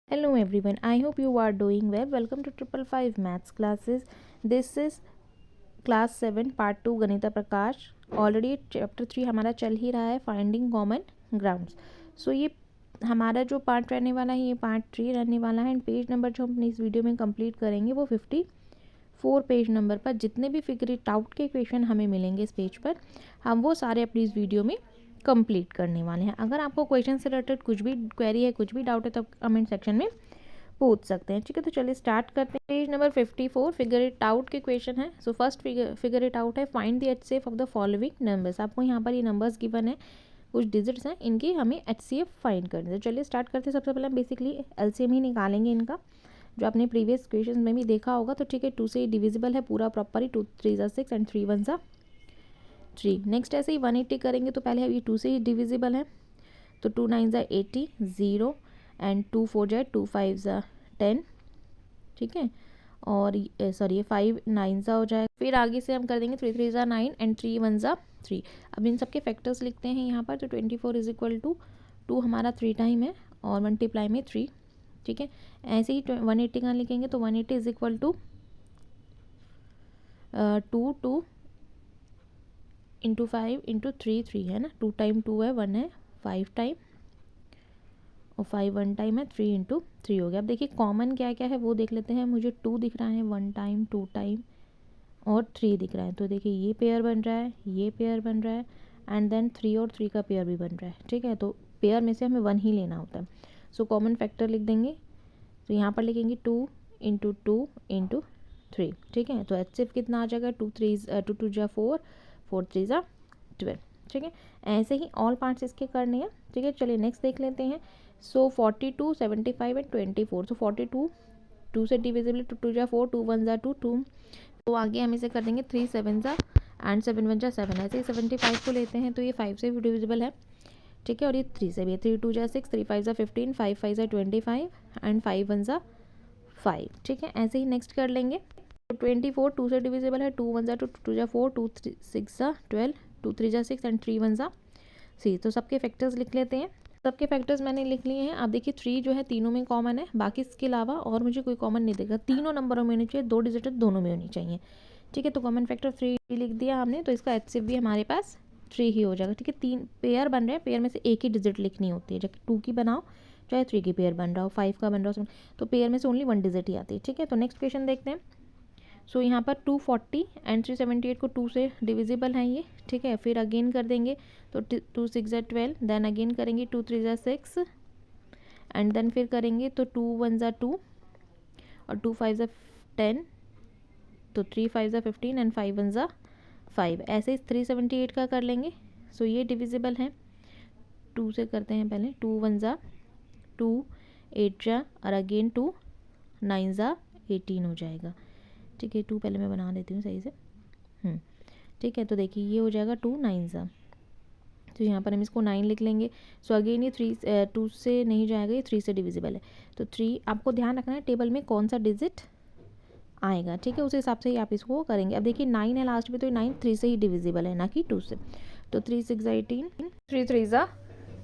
Hello everyone, I hope you are doing well. Welcome to 555 Maths classes. This is class 7 part 2 गणिता Prakash. Already chapter 3 हमारा चल ही रहा है, finding common grounds. सो ये हमारा जो part रहने वाला है ये पार्ट 3 रहने वाला है. एंड पेज नंबर जो हम अपनी इस वीडियो में कंप्लीट करेंगे वो 54 पेज नंबर पर. जितने भी फिगर इट आउट के क्वेश्चन हमें मिलेंगे इस पेज पर, हम वो सारे अपनी इस वीडियो में कंप्लीट करने वाले हैं. अगर आपको क्वेश्चन से रिलेटेड कुछ भी क्वेरी है, कुछ भी डाउट है, तो आप कमेंट सेक्शन में पूछ सकते हैं. ठीक है, तो चलिए स्टार्ट करते हैं. Page number 54 figure it out के क्वेश्चन है. So first figure it out है, find the HCF of the following numbers. आपको यहाँ पर ये नंबर्स गिवन है, कुछ डिजिट्स हैं, इनकी हमें एचसीएफ फाइंड करनी है. चलिए स्टार्ट करते हैं. सबसे पहले हम बेसिकली एलसीएम ही निकालेंगे इनका, जो आपने प्रीवियस क्वेश्चन में भी देखा होगा. तो ठीक है, 2 से डिविजिबल है पूरा प्रॉपरली. 2 3 ज़ा 6 एंड 3 1 ज़ा 3. नेक्स्ट ऐसे ही 180 करेंगे तो पहले ये 2 से ही डिविजिबल है. तो 2 9 ज़ा 80 0 एंड 2 4 ज़ा 2 5 ज़ा 10. ठीक है, और सॉरी ये 5 9 ज़ा हो जाएगा. फिर आगे से हम कर देंगे 3 3 ज़ा 9 एंड 3 1 ज़ा 3. अब इन सबके फैक्टर्स लिखते हैं यहाँ पर. तो 24 इज इक्वल टू 2 हमारा 3 टाइम है और मल्टीप्लाई में 3. ठीक है, ऐसे ही 180 कहाँ लिखेंगे तो 180 is equal to 2 into 5 into 3 3 है ना. 2 टाइम 2 है, 1 है, 5 टाइम और 5 1 टाइम है, 3 इंटू 3 हो गया. अब देखिए कॉमन क्या क्या है वो देख लेते हैं. मुझे 2 दिख रहा है 1 टाइम, 2 टाइम और 3 दिख रहा है. तो देखिए ये पेयर बन रहा है, ये पेयर बन रहा है एंड देन 3 और 3 का पेयर भी बन रहा है. ठीक है, तो पेयर में से हमें 1 ही लेना होता है. सो कॉमन फैक्टर लिख देंगे. तो यहाँ पर लिखेंगे 2 इंटू 2 इंटू 3. ठीक है, तो एचसीएफ कितना आ जाएगा 2 2 ज़ा 4 4 3 ज़ा 12. ठीक है, ऐसे ही ऑल पार्ट्स इसके करने हैं. ठीक है, चलिए नेक्स्ट देख लेते हैं. सो 42 75 एंड 24. सो 42 2 से डिविजिबल, 2 2 ज़ा 4 2 1 ज़ा 2 2. तो आगे हम इसे कर देंगे 3 7 ज़ा एंड 7 1 ज़ा 7. ऐसे ही 75 को लेते हैं तो ये 5 से भी डिविजिबल है. ठीक है, और ये 3 से भी है. 3 2 ज़ा 6 3 5 ज़ा 15 5 5 ज़ा 25 एंड 5 1 ज़ा 5. ठीक है, ऐसे ही नेक्स्ट कर लेंगे. तो 24 2 से डिविजिबल है. 2 1 ज़ा 2 2 ज़ा 4 2 6 ज़ा 12 2 3 ज़ा 6 एंड 3 1 ज़ा 6. तो सबके फैक्टर्स लिख लेते हैं. सबके फैक्टर्स मैंने लिख लिए हैं. आप देखिए 3 जो है तीनों में कॉमन है, बाकी इसके अलावा और मुझे कोई कॉमन नहीं देगा. तीनों नंबरों में होनी चाहिए, 2 डिजिट दोनों में होनी चाहिए. ठीक है, तो कॉमन फैक्टर 3 लिख दिया हमने. तो इसका एचसीएफ भी हमारे पास 3 ही हो जाएगा. ठीक है, 3 पेयर बन रहे हैं, पेयर में से एक ही डिजिट लिखनी होती है. जबकि 2 की बनाओ चाहे 3 की पेयर बन रहा हो, 5 का बन रहा हो, तो पेयर में से ओनली 1 डिजिट ही आती है. ठीक है, तो नेक्स्ट क्वेश्चन देखते हैं. सो यहाँ पर 240 एंड 378 को 2 से डिविजिबल है ये. ठीक है, फिर अगेन कर देंगे. तो 2 6 ज़ा 12 देन अगेन करेंगे 2 3 ज़ा 6 एंड देन फिर करेंगे तो 2 1 ज़ा 2 और 2 5 ज़ा 10. तो 3 5 ज़ा 15 एंड 5 1 ज़ा 5. ऐसे ही 378 का कर लेंगे. सो ये डिविजिबल है. 2 से करते हैं पहले. 2 1 ज़ा 2 8 ज़ा और अगेन 2 9 ज़ा 18 हो जाएगा. ठीक है, 2 पहले मैं बना देती हूँ सही से. ठीक है, तो देखिए ये हो जाएगा 2 9 ज़ा. तो यहाँ पर हम इसको 9 लिख लेंगे. सो अगेन ये 2 से नहीं जाएगा, ये 3 से डिविजिबल है. तो 3 आपको ध्यान रखना है टेबल में कौन सा डिजिट आएगा. ठीक है, उस हिसाब से ही आप इसको करेंगे. अब देखिए 9 है लास्ट में, तो 9 3 से ही डिविजिबल है, ना कि 2 से. तो 3 6 ज़ा 18 3 3 ज़ा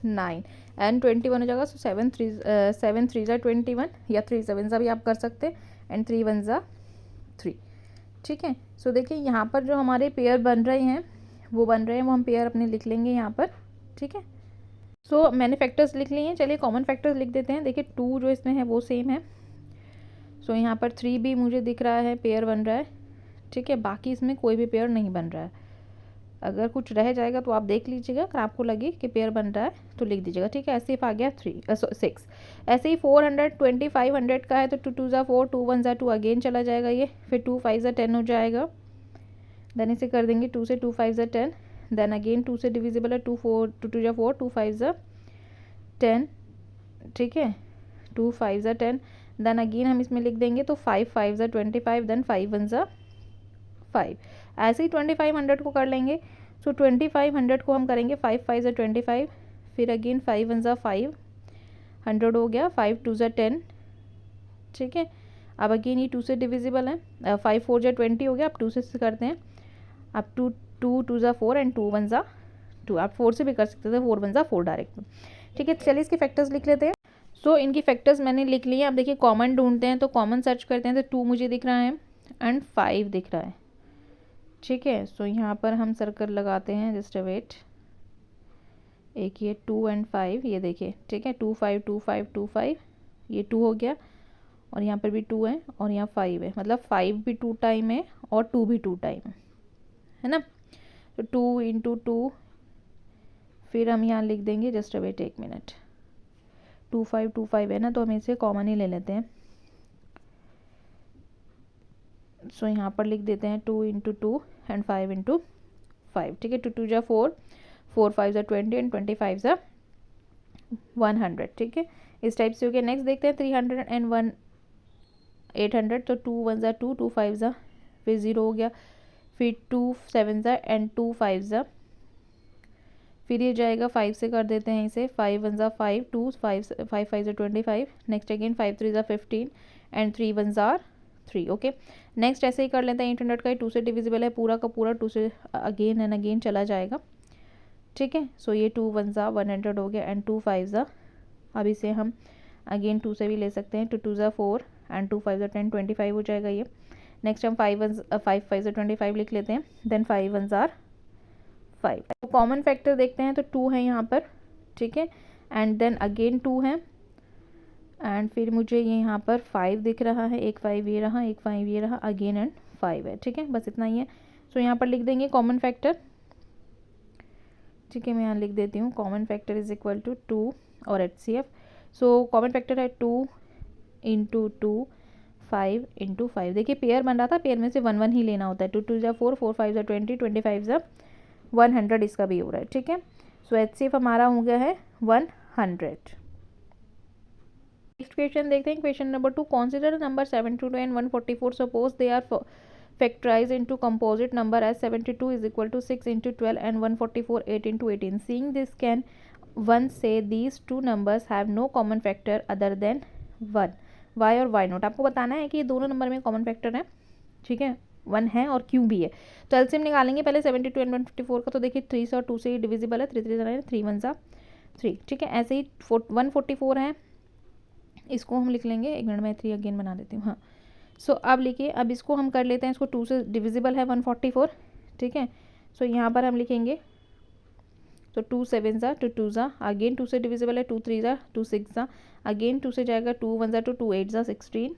9 एंड 21 हो जाएगा. सो 7 3 ज़ा 21 या 3 7 ज़ा भी आप कर सकते हैं एंड 3 1 ज़ा 3. ठीक है, सो देखिए यहाँ पर जो हमारे पेयर बन रहे हैं वो हम पेयर अपने लिख लेंगे यहाँ पर. ठीक है, सो मैंने फैक्टर्स लिख लिए हैं. चलिए कॉमन फैक्टर्स लिख देते हैं. देखिए 2 जो इसमें है वो सेम है. सो यहाँ पर 3 भी मुझे दिख रहा है पेयर बन रहा है. ठीक है, बाकी इसमें कोई भी पेयर नहीं बन रहा है. अगर कुछ रह जाएगा तो आप देख लीजिएगा. अगर आपको लगे कि पेयर बन रहा है तो लिख दीजिएगा. ठीक है, ऐसे ही आ गया 6. ऐसे ही 400 500 का है तो 2 2 ज़ा 4 2 1 ज़ा 2 अगेन चला जाएगा ये. फिर 2 5 ज़ा 10 हो जाएगा. देन इसे कर देंगे 2 से 2 5 ज़ा 10. देन अगेन 2 से डिविजिबल है. 2 2 ज़ा 4 2 5 ज़ा 10. ठीक है, 2 5 ज़ा 10. देन अगेन हम इसमें लिख देंगे तो 5 5 ज़ा 25 देन 5 1 ज़ा 5. ऐसे ही 2500 को कर लेंगे. सो 2500 को हम करेंगे 5 5 ज़ा 25 फिर अगेन 5 1 ज़ा 5 100 हो गया. 5 2 ज़ा 10. ठीक है, अब अगेन ये 2 से डिविजिबल है. 5 4 ज़ा 20 हो गया. अब 2 से करते हैं. अब 2 2 ज़ा 4 एंड 2 1 ज़ा 2. आप 4 से भी कर सकते थे, 4 1 ज़ा 4 डायरेक्ट. ठीक है, चलिए इसके फैक्टर्स लिख लेते हैं. सो इनकी फैक्टर्स मैंने लिख लिए। अब देखिए कॉमन ढूंढते हैं, तो कॉमन सर्च करते हैं, तो 2 मुझे दिख रहा है एंड 5 दिख रहा है, ठीक है। सो यहाँ पर हम सर्कल लगाते हैं, जस्ट वेट, एक ये 2 एंड 5, ये देखिए, ठीक है, 2 5 2 5 2 5, ये 2 हो गया, और यहाँ पर भी 2 है और यहाँ 5 है, मतलब 5 भी 2 टाइम है और 2 भी 2 टाइम है ना। तो 2 इंटू 2, फिर हम यहाँ लिख देंगे, जस्ट वेट एक मिनट, 2 5 2 5 है ना, तो हम इसे कॉमन ही ले लेते हैं। सो यहाँ पर लिख देते हैं 2 इंटू 2 एंड 5 इंटू 5, ठीक है। 2 2 जा 4, 4 5 जा 20 एंड 25 जा 100, ठीक है। इस टाइप से हो गया। नेक्स्ट देखते हैं 300 एंड 1 800, तो 2 1 जा 2, 2 5 जा, फिर 0 हो गया, फिर 2 7 जा एंड 2 5 जा, फिर ये जाएगा 5 से कर देते हैं इसे, 5 1 जा 5, 2 5 5 5 जा 25, नेक्स्ट अगेन 5 3 जा 15 एंड 3 1 जा 3, ओके। नेक्स्ट ऐसे ही कर लेते हैं 800 का, 2 से डिविजिबल है, पूरा का पूरा 2 से अगेन एंड अगेन चला जाएगा, ठीक है। सो ये 2 1 जा 100 हो गया एंड 2 5 जा, अब इसे हम अगेन 2 से भी ले सकते हैं, 2 2 जा 4 एंड 2 5 जा 10, 25 हो जाएगा ये। नेक्स्ट हम 5 5 जा 25 लिख लेते हैं, देन 5 1 जा 5। तो कॉमन फैक्टर देखते हैं, तो 2 है यहाँ पर, ठीक है, एंड देन अगेन 2 है, एंड फिर मुझे ये यहाँ पर 5 दिख रहा है, एक 5 ये रहा, एक 5 ये रहा, अगेन एंड 5 है, ठीक है, बस इतना ही है। सो यहाँ पर लिख देंगे कॉमन फैक्टर, ठीक है, मैं यहाँ लिख देती हूँ, common factor is equal to 2 और HCF। सो कॉमन फैक्टर है 2 इंटू 2 5 इंटू 5, देखिए पेयर बन रहा था, पेयर में से 1 1 ही लेना होता है, 2 2 जा 4, 4 5 जा 20, 25 जा 100, इसका भी हो रहा है, ठीक है। सो HCF हमारा हो गया है 100। नेक्स्ट क्वेश्चन देखते हैं, question number 2, consider number 72 and 144, suppose they are factorize into composite number as 72 is equal to 6 into 12 and 144 8 into 18. Seeing this, can one say these two numbers have no common factor other than 1? Why और why not? आपको बताना है कि ये दोनों number में common factor है, ठीक है, 1 है और क्यों भी है। तो एलसीएम निकालेंगे पहले 72 एंड 144 का, तो देखिए 3 से और 2 से ही डिविजिबल है, 3 3 जा 3 1 जा 3, ठीक है। ऐसे ही 144 है, इसको हम लिख लेंगे, एक मिनट में 3 अगेन बना देती हूँ, हाँ। सो अब लिखिए, अब इसको हम कर लेते हैं, इसको 2 से डिविजिबल है 144, ठीक है। सो यहाँ पर हम लिखेंगे, तो 2 7 जा 2 2 जा, अगेन 2 से डिविजिबल है, 2 3 जा 2 6 जा, अगेन 2 से जाएगा 2 1 जा 2, 2 8 जा 16,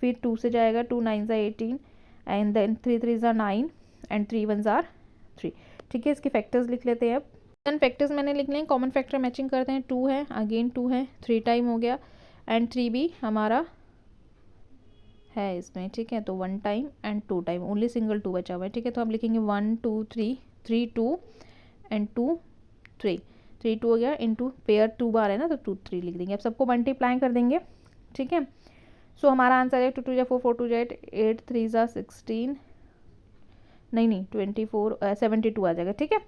फिर 2 से जाएगा 2 9 जा 18 एंड देन 3 3 जा 9 एंड 3 1 जा 3, ठीक है। इसके फैक्टर्स लिख लेते हैं अब। देन फैक्टर्स मैंने लिख लें, कॉमन फैक्टर मैचिंग करते हैं, 2 है, अगेन 2 है, 3 टाइम हो गया एंड 3 भी हमारा है इसमें, ठीक है। तो 1 time and 2 time, only single 2 बचा हुआ है, ठीक है। तो हम लिखेंगे 1 2 3 3 2 एंड 2 3, 3 2 हो गया, इंटू पेयर 2 बार है ना, तो 2 3 लिख देंगे। अब सबको मल्टीप्लाई कर देंगे, ठीक है। सो हमारा आंसर है 2 2 जा 4 4 2 जा 8 3 जा 16, नहीं 24 72 आ जाएगा, ठीक है।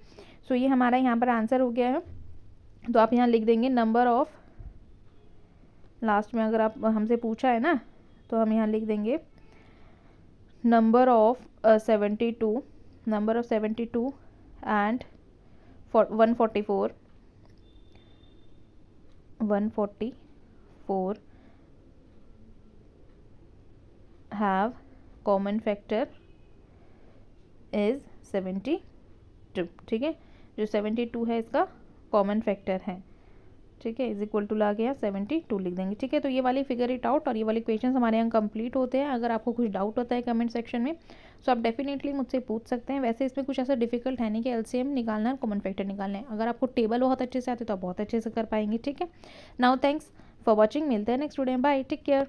सो ये हमारा यहाँ पर आंसर हो गया है। तो आप यहाँ लिख देंगे नंबर ऑफ, लास्ट में अगर आप हमसे पूछा है ना, तो हम यहाँ लिख देंगे number of 72, number of 72 and 144 have common factor is 72, ठीक है। जो 72 है इसका कॉमन फैक्टर है, ठीक है, इज इक्वल टू ला गया 72 लिख देंगे, ठीक है। तो ये वाली फिगर इट आउट और ये वाले क्वेश्चन हमारे यहाँ कंप्लीट होते हैं। अगर आपको कुछ डाउट होता है कमेंट सेक्शन में, तो आप डेफिनेटली मुझसे पूछ सकते हैं। वैसे इसमें कुछ ऐसा डिफिकल्ट है नहीं कि एलसीएम निकालना है, कॉमन फैक्टर निकालना है। अगर आपको टेबल बहुत अच्छे से आते तो आप बहुत अच्छे से कर पाएंगे, ठीक है। नाउ थैंक्स फॉर वॉचिंग, मिलते हैं नेक्स्ट वीडियो में, बाय, टेक केयर।